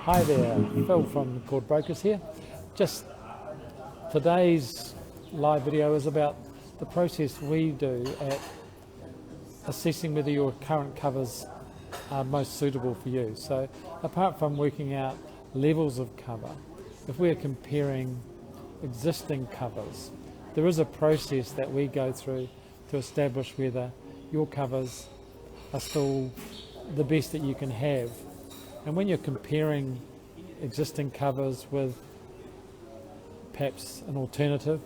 Hi there, Phil from Brokers here. Just today's live video is about the process we do at assessing whether your current covers are most suitable for you. So apart from working out levels of cover, if we're comparing existing covers, there is a process that we go through to establish whether your covers are still the best that you can have. And when you're comparing existing covers with perhaps an alternative,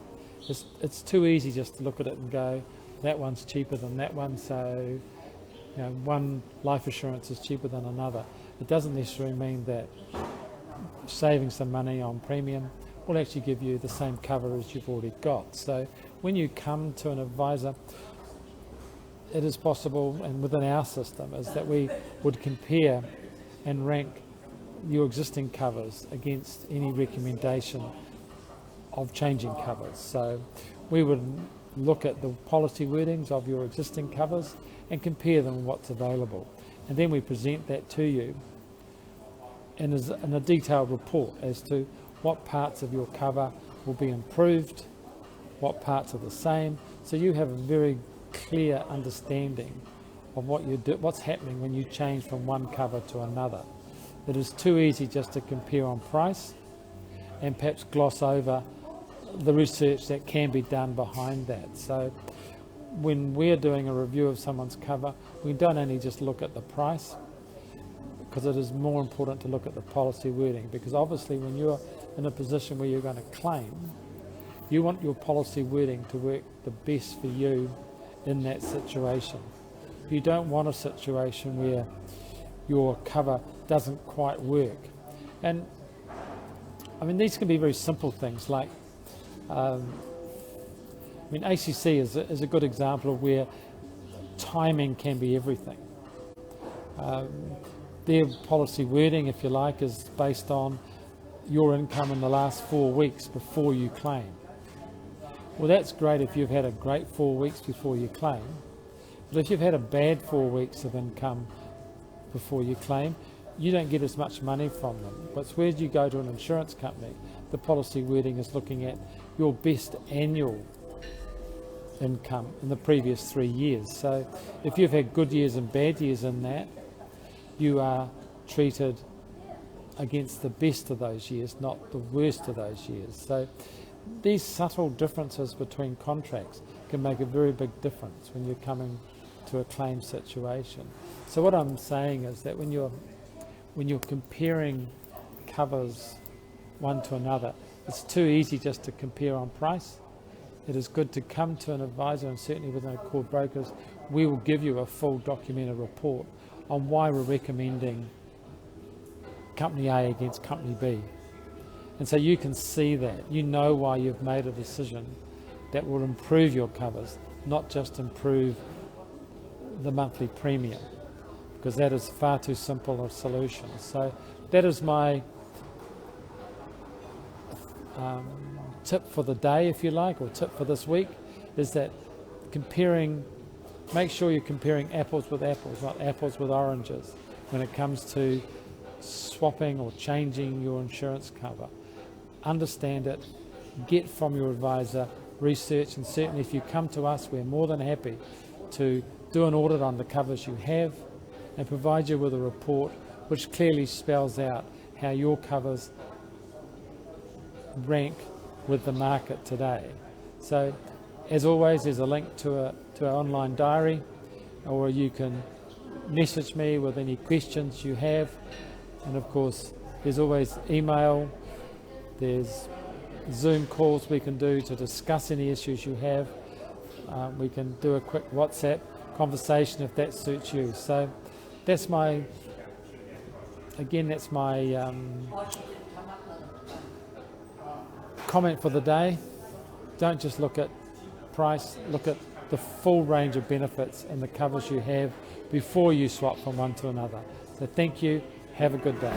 it's too easy just to look at it and go, that one's cheaper than that one, so one life assurance is cheaper than another. It doesn't necessarily mean that saving some money on premium will actually give you the same cover as you've already got. So when you come to an advisor, it is possible, and within our system, is that we would compare and rank your existing covers against any recommendation of changing covers. So we would look at the policy wordings of your existing covers and compare them with what's available. And then we present that to you in a detailed report as to what parts of your cover will be improved, what parts are the same, so you have a very clear understanding of what's happening when you change from one cover to another. It is too easy just to compare on price and perhaps gloss over the research that can be done behind that. So when we're doing a review of someone's cover, we don't only just look at the price, because it is more important to look at the policy wording, because obviously when you're in a position where you're going to claim, you want your policy wording to work the best for you in that situation. You don't want a situation where your cover doesn't quite work. And I mean, these can be very simple things like, ACC is a good example of where timing can be everything. Their policy wording, if you like, is based on your income in the last 4 weeks before you claim. Well, that's great if you've had a great 4 weeks before you claim, but if you've had a bad 4 weeks of income before you claim, you don't get as much money from them. But where you go to an insurance company, the policy wording is looking at your best annual income in the previous 3 years. So if you've had good years and bad years in that, you are treated against the best of those years, not the worst of those years. So these subtle differences between contracts can make a very big difference when you're coming to a claim situation. So what I'm saying is that when you're comparing covers one to another, it's too easy just to compare on price. It is good to come to an advisor, and certainly within Brokers, we will give you a full documented report on why we're recommending company A against company B. And so you can see that, you know why you've made a decision that will improve your covers, not just improve the monthly premium, because that is far too simple a solution. So that is my tip for the day, if you like, or tip for this week, is that make sure you're comparing apples with apples, not apples with oranges, when it comes to swapping or changing your insurance cover. Understand it, get from your advisor, research, and certainly if you come to us, we're more than happy to do an audit on the covers you have and provide you with a report which clearly spells out how your covers rank with the market today. So as always, there's a link to our online diary, or you can message me with any questions you have, and of course there's always email, there's Zoom calls we can do to discuss any issues you have. We can do a quick WhatsApp conversation if that suits you. So that's my comment for the day. Don't just look at price, look at the full range of benefits and the covers you have before you swap from one to another. So thank you, have a good day.